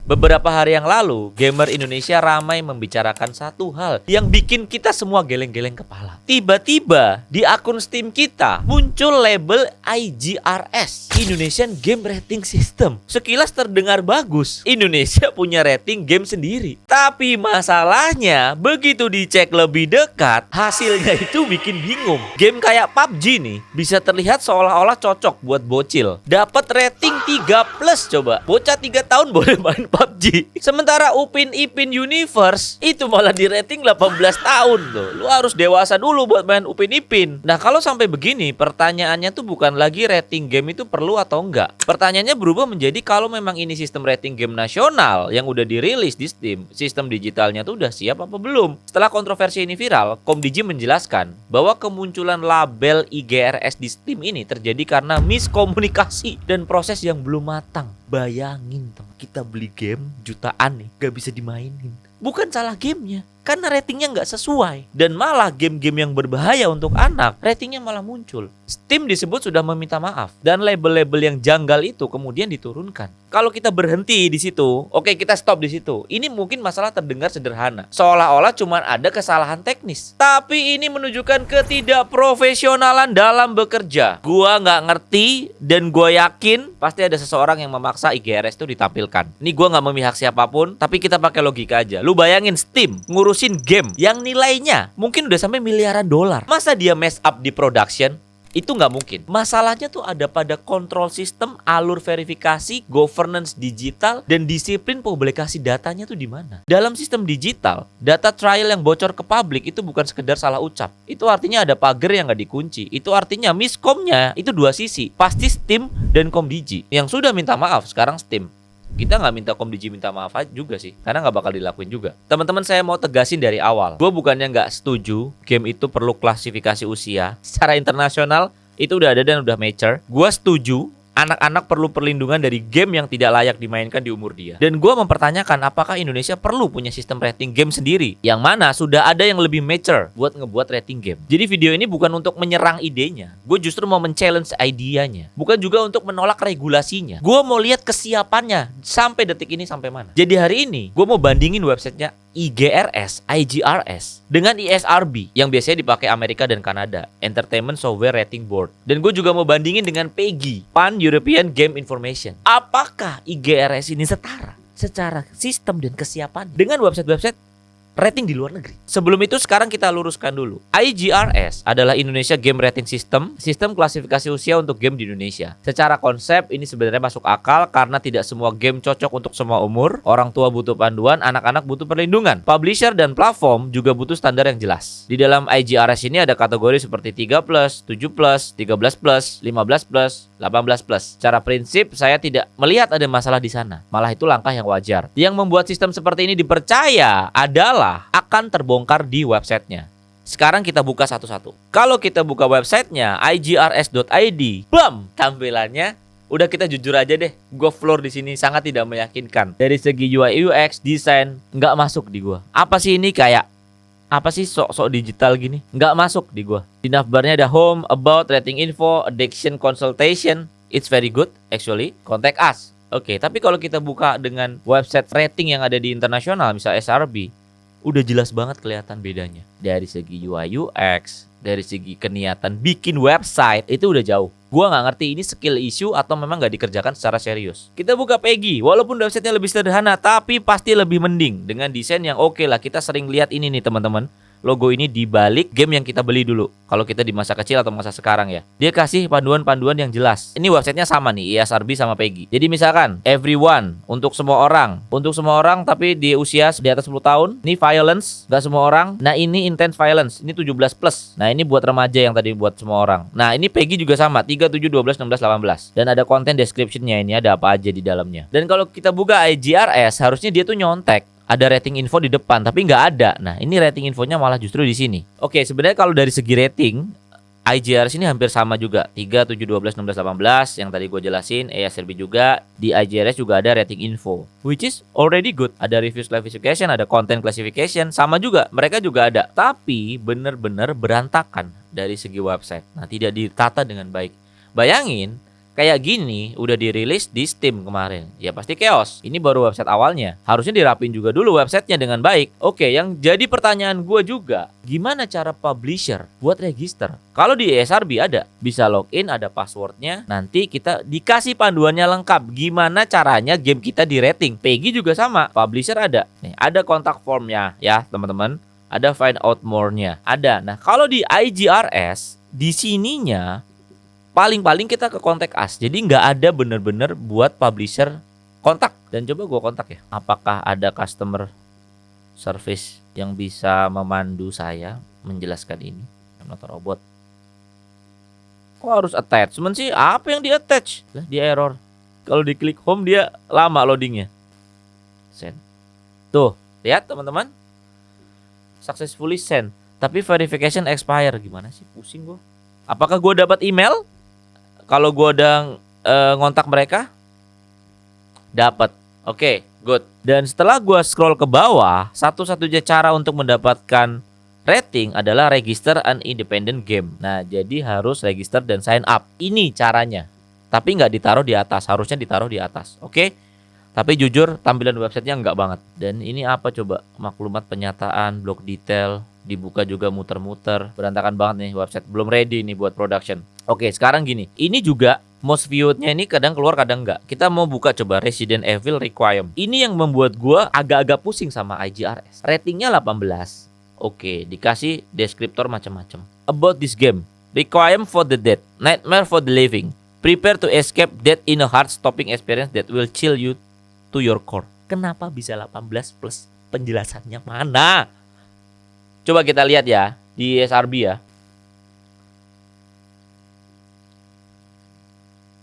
Beberapa hari yang lalu, gamer Indonesia ramai membicarakan satu hal yang bikin kita semua geleng-geleng kepala. Tiba-tiba di akun Steam kita muncul label IGRS, Indonesian Game Rating System. Sekilas terdengar bagus, Indonesia punya rating game sendiri. Tapi masalahnya, begitu dicek lebih dekat, hasilnya itu bikin bingung. Game kayak PUBG nih, bisa terlihat seolah-olah cocok buat bocil. Dapat rating 3+, coba. Bocah 3 tahun boleh main PUBG. Sementara Upin Ipin Universe itu malah di rating 18 tahun tuh. Lu harus dewasa dulu buat main Upin Ipin. Nah, kalau sampai begini, pertanyaannya tuh bukan lagi rating game itu perlu atau enggak. Pertanyaannya berubah menjadi kalau memang ini sistem rating game nasional yang udah dirilis di Steam, sistem digitalnya tuh udah siap apa belum? Setelah kontroversi ini viral, Komdiji menjelaskan bahwa kemunculan label IGRS di Steam ini terjadi karena miskomunikasi dan proses yang belum matang. Bayangin teman, kita beli game jutaan nih, gak bisa dimainin. Bukan salah gamenya, karena ratingnya nggak sesuai. Dan malah game-game yang berbahaya untuk anak, ratingnya malah muncul. Steam disebut sudah meminta maaf, dan label-label yang janggal itu kemudian diturunkan. Kalau kita berhenti di situ, oke, kita stop di situ. Ini mungkin masalah terdengar sederhana, seolah-olah cuma ada kesalahan teknis. Tapi ini menunjukkan ketidakprofesionalan dalam bekerja. Gua nggak ngerti, dan gua yakin pasti ada seseorang yang memaksa IGRS itu ditampilkan. Ini gua nggak memihak siapapun, tapi kita pakai logika aja. Lu bayangin Steam ngurusin game yang nilainya mungkin udah sampai miliaran dolar. Masa dia mess up di production? Itu nggak mungkin. Masalahnya tuh ada pada kontrol sistem, alur verifikasi, governance digital, dan disiplin publikasi datanya tuh di mana. Dalam sistem digital, data trial yang bocor ke publik itu bukan sekedar salah ucap. Itu artinya ada pagar yang nggak dikunci. Itu artinya miskomnya itu dua sisi. Pasti Steam dan Komdiji. Yang sudah minta maaf sekarang Steam. Kita nggak minta Komdiji minta maaf aja juga sih, karena nggak bakal dilakuin juga. Teman-teman, saya mau tegasin dari awal, gue bukannya nggak setuju game itu perlu klasifikasi usia. Secara internasional itu udah ada dan udah mature. Gue setuju anak-anak perlu perlindungan dari game yang tidak layak dimainkan di umur dia. Dan gue mempertanyakan apakah Indonesia perlu punya sistem rating game sendiri, yang mana sudah ada yang lebih mature buat ngebuat rating game. Jadi video ini bukan untuk menyerang idenya, gue justru mau men-challenge idenya. Bukan juga untuk menolak regulasinya. Gue mau lihat kesiapannya sampai detik ini sampai mana. Jadi hari ini gue mau bandingin websitenya IGRS dengan ESRB yang biasanya dipakai Amerika dan Kanada, Entertainment Software Rating Board. Dan gue juga mau bandingin dengan PEGI, Pan European Game Information. Apakah IGRS ini setara secara sistem dan kesiapan dengan website-website rating di luar negeri? Sebelum itu, sekarang kita luruskan dulu. IGRS adalah Indonesia Game Rating System, sistem klasifikasi usia untuk game di Indonesia. Secara konsep ini sebenarnya masuk akal karena tidak semua game cocok untuk semua umur. Orang tua butuh panduan, anak-anak butuh perlindungan. Publisher dan platform juga butuh standar yang jelas. Di dalam IGRS ini ada kategori seperti 3+, 7+, 13+, 15+, 18+. Secara prinsip saya tidak melihat ada masalah di sana. Malah itu langkah yang wajar. Yang membuat sistem seperti ini dipercaya adalah akan terbongkar di websitenya. Sekarang kita buka satu-satu. Kalau kita buka websitenya igrs.id, bam, tampilannya udah, kita jujur aja deh, gue floor di sini sangat tidak meyakinkan. Dari segi UI UX, desain, nggak masuk di gue. Apa sih ini, kayak apa sih sok-sok digital gini? Nggak masuk di gue. Di navbarnya ada home, about, rating info, addiction consultation. It's very good actually. Contact us. Oke, tapi kalau kita buka dengan website rating yang ada di internasional, misal SRB, udah jelas banget kelihatan bedanya. Dari segi UI UX, dari segi keniatan bikin website, itu udah jauh. Gua nggak ngerti ini skill issue atau memang nggak dikerjakan secara serius. Kita buka PEGI, walaupun websitenya lebih sederhana, tapi pasti lebih mending dengan desain yang oke lah. Kita sering lihat ini nih teman-teman, logo ini di balik game yang kita beli dulu. Kalau kita di masa kecil atau masa sekarang ya, dia kasih panduan-panduan yang jelas. Ini websitenya sama nih, ESRB sama PEGI. Jadi misalkan everyone, untuk semua orang tapi di usia di atas 10 tahun. Ini violence, nggak semua orang. Nah ini intense violence, ini 17+. Nah ini buat remaja yang tadi buat semua orang. Nah ini PEGI juga sama, 3, 7, 12, 16, 18. Dan ada content description-nya, ini ada apa aja di dalamnya. Dan kalau kita buka IGRS, harusnya dia tuh nyontek ada rating info di depan, tapi nggak ada. Nah, ini rating infonya malah justru di sini. Oke, sebenarnya kalau dari segi rating, IGRS ini hampir sama juga. 3, 7, 12, 16, 18 yang tadi gue jelasin. ESRB juga. Di IGRS juga ada rating info, which is already good. Ada reviews classification, ada content classification, sama juga. Mereka juga ada. Tapi bener-bener berantakan dari segi website. Nah, tidak ditata dengan baik. Bayangin kayak gini udah dirilis di Steam kemarin, ya pasti chaos. Ini baru website awalnya. Harusnya dirapin juga dulu websitenya dengan baik. Oke, yang jadi pertanyaan gue juga, gimana cara publisher buat register? Kalau di ESRB ada, bisa login, ada passwordnya. Nanti kita dikasih panduannya lengkap. Gimana caranya game kita di rating. PEGI juga sama, publisher ada. Nih, ada kontak formnya ya teman-teman. Ada find out more-nya. Ada. Nah, kalau di IGRS, di sininya paling-paling kita ke kontak us. Jadi nggak ada bener-bener buat publisher kontak. Dan coba gue kontak ya. Apakah ada customer service yang bisa memandu saya menjelaskan ini? I'm not a robot. Kok harus attachment sih? Apa yang di attach? Lah, dia error. Kalau diklik home dia lama loadingnya. Send. Tuh, lihat teman-teman. Successfully send. Tapi verification expire. Gimana sih? Pusing gue. Apakah gue dapat email? Kalau gue udah ngontak mereka? Dapat. Oke, good. Dan setelah gue scroll ke bawah, satu-satunya cara untuk mendapatkan rating adalah register an independent game. Nah, jadi harus register dan sign up. Ini caranya. Tapi nggak ditaruh di atas. Harusnya ditaruh di atas. Oke? Tapi jujur, tampilan websitenya nggak banget. Dan ini apa coba? Maklumat penyataan, blog detail, dibuka juga muter-muter. Berantakan banget nih website. Belum ready nih buat production. Oke, sekarang gini. Ini juga most viewed-nya ini kadang keluar kadang enggak. Kita mau buka coba Resident Evil Requiem. Ini yang membuat gua agak-agak pusing sama IGRS. Ratingnya 18. Oke, dikasih deskriptor macam-macam. About this game. Requiem for the dead, nightmare for the living. Prepare to escape death in a heart-stopping experience that will chill you to your core. Kenapa bisa 18 plus? Penjelasannya mana? Coba kita lihat ya di SRB ya.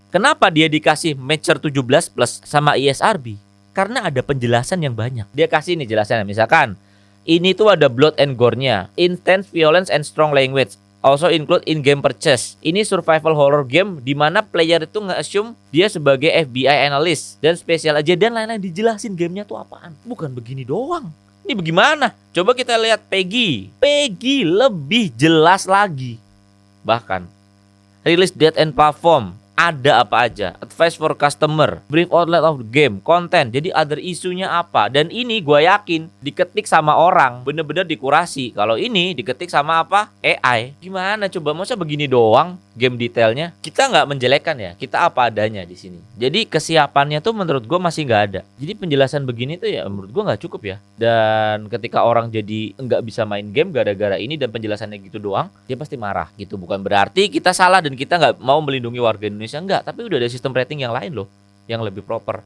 Kenapa dia dikasih mature 17 plus sama ISRB? Karena ada penjelasan yang banyak. Dia kasih nih jelasannya. Misalkan, ini tuh ada blood and gore-nya, intense violence and strong language. Also include in-game purchase. Ini survival horror game di mana player itu nge-assume dia sebagai FBI analyst dan spesial aja dan lain-lain, dijelasin gamenya tuh apaan. Bukan begini doang. Ini bagaimana? Coba kita lihat PEGI. PEGI lebih jelas lagi. Bahkan release date and platform. Ada apa aja, advice for customer, brief outline of the game, content, jadi other isunya apa. Dan ini gue yakin diketik sama orang, bener-bener dikurasi. Kalau ini diketik sama apa? AI. Gimana coba, masa begini doang game detailnya? Kita nggak menjelekkan ya, kita apa adanya di sini. Jadi kesiapannya tuh menurut gue masih nggak ada. Jadi penjelasan begini tuh ya menurut gue nggak cukup ya. Dan ketika orang jadi nggak bisa main game gara-gara ini dan penjelasannya gitu doang, dia pasti marah gitu. Bukan berarti kita salah dan kita nggak mau melindungi warga Indonesia. Enggak, tapi udah ada sistem rating yang lain loh, yang lebih proper.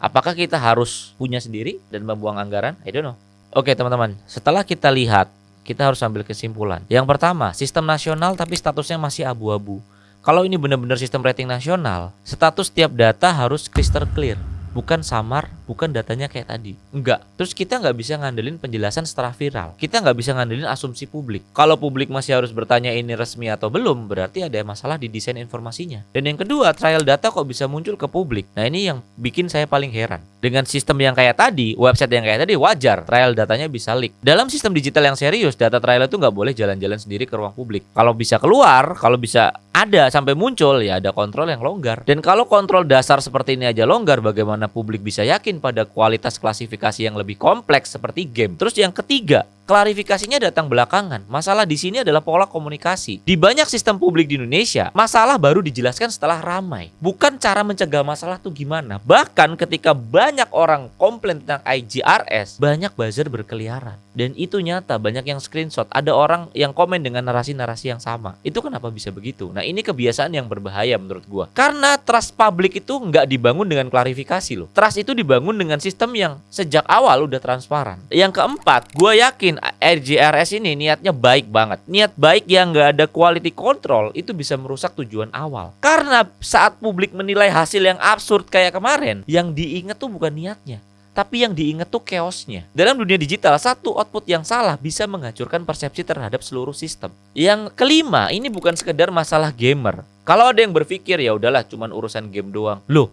Apakah kita harus punya sendiri dan membuang anggaran? I don't know. Oke teman-teman, setelah kita lihat, kita harus ambil kesimpulan. Yang pertama, sistem nasional tapi statusnya masih abu-abu. Kalau ini benar-benar sistem rating nasional, status tiap data harus crystal clear. Bukan samar, bukan datanya kayak tadi. Enggak. Terus kita nggak bisa ngandelin penjelasan setelah viral. Kita nggak bisa ngandelin asumsi publik. Kalau publik masih harus bertanya ini resmi atau belum, berarti ada masalah di desain informasinya. Dan yang kedua, trial data kok bisa muncul ke publik. Nah ini yang bikin saya paling heran. Dengan sistem yang kayak tadi, website yang kayak tadi, wajar trial datanya bisa leak. Dalam sistem digital yang serius, data trial itu nggak boleh jalan-jalan sendiri ke ruang publik. Kalau bisa keluar, kalau bisa ada sampai muncul, ya ada kontrol yang longgar. Dan kalau kontrol dasar seperti ini aja longgar, bagaimana publik bisa yakin pada kualitas klasifikasi yang lebih kompleks seperti game? Terus yang ketiga, klarifikasinya datang belakangan. Masalah di sini adalah pola komunikasi. Di banyak sistem publik di Indonesia, masalah baru dijelaskan setelah ramai. Bukan cara mencegah masalah tuh gimana. Bahkan ketika banyak orang komplain tentang IGRS, banyak buzzer berkeliaran. Dan itu nyata, banyak yang screenshot. Ada orang yang komen dengan narasi-narasi yang sama. Itu kenapa bisa begitu? Nah ini kebiasaan yang berbahaya menurut gua. Karena trust publik itu nggak dibangun dengan klarifikasi loh. Trust itu dibangun dengan sistem yang sejak awal udah transparan. Yang keempat, gua yakin IGRS ini niatnya baik banget. Niat baik yang nggak ada quality control itu bisa merusak tujuan awal. Karena saat publik menilai hasil yang absurd kayak kemarin, yang diingat tuh bukan niatnya, tapi yang diingat tuh chaosnya. Dalam dunia digital, satu output yang salah bisa menghancurkan persepsi terhadap seluruh sistem. Yang kelima, ini bukan sekedar masalah gamer. Kalau ada yang berpikir ya udahlah cuman urusan game doang. Loh,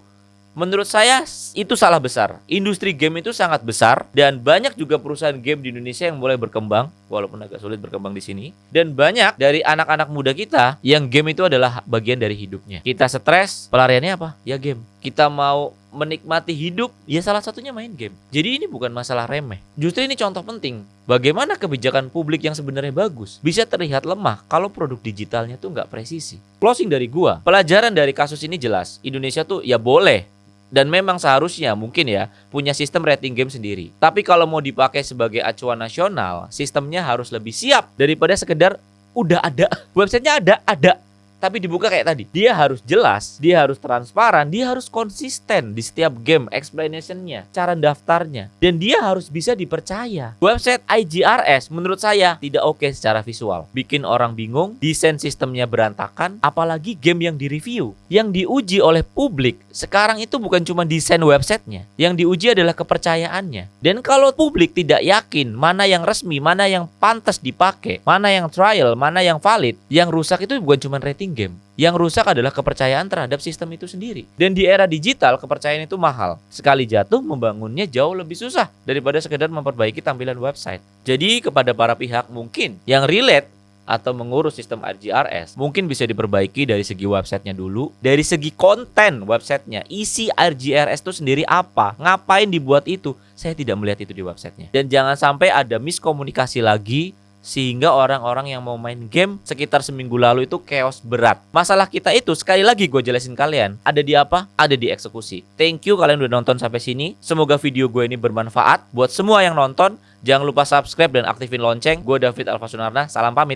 Menurut saya itu salah besar. Industri game itu sangat besar dan banyak juga perusahaan game di Indonesia yang mulai berkembang, walaupun agak sulit berkembang di sini. Dan banyak dari anak-anak muda kita yang game itu adalah bagian dari hidupnya. Kita stres, pelariannya apa? Ya game. Kita mau menikmati hidup, ya salah satunya main game. Jadi ini bukan masalah remeh. Justru ini contoh penting. Bagaimana kebijakan publik yang sebenarnya bagus bisa terlihat lemah kalau produk digitalnya tuh nggak presisi. Closing dari gua, pelajaran dari kasus ini jelas. Indonesia tuh ya boleh dan memang seharusnya mungkin ya punya sistem rating game sendiri. Tapi kalau mau dipakai sebagai acuan nasional, sistemnya harus lebih siap daripada sekedar udah ada. Websitenya ada. Tapi dibuka kayak tadi. Dia harus jelas, dia harus transparan, dia harus konsisten di setiap game, explanation-nya, cara daftarnya. Dan dia harus bisa dipercaya. Website IGRS menurut saya tidak oke secara visual. Bikin orang bingung, desain sistemnya berantakan, apalagi game yang direview. Yang diuji oleh publik sekarang itu bukan cuma desain websitenya. Yang diuji adalah kepercayaannya. Dan kalau publik tidak yakin mana yang resmi, mana yang pantas dipakai, mana yang trial, mana yang valid, yang rusak itu bukan cuma rating game. Yang rusak adalah kepercayaan terhadap sistem itu sendiri. Dan di era digital, kepercayaan itu mahal. Sekali jatuh, membangunnya jauh lebih susah daripada sekedar memperbaiki tampilan website. Jadi kepada para pihak mungkin yang relate atau mengurus sistem IGRS, mungkin bisa diperbaiki dari segi websitenya dulu. Dari segi konten websitenya, isi IGRS itu sendiri apa, ngapain dibuat itu, saya tidak melihat itu di websitenya. Dan jangan sampai ada miskomunikasi lagi sehingga orang-orang yang mau main game sekitar seminggu lalu itu chaos berat. Masalah kita itu sekali lagi gue jelasin kalian, ada di apa? Ada di eksekusi. Thank you kalian udah nonton sampai sini. Semoga video gue ini bermanfaat buat semua yang nonton. Jangan lupa subscribe dan aktifin lonceng. Gue David Alfa Sunarna, salam pamit.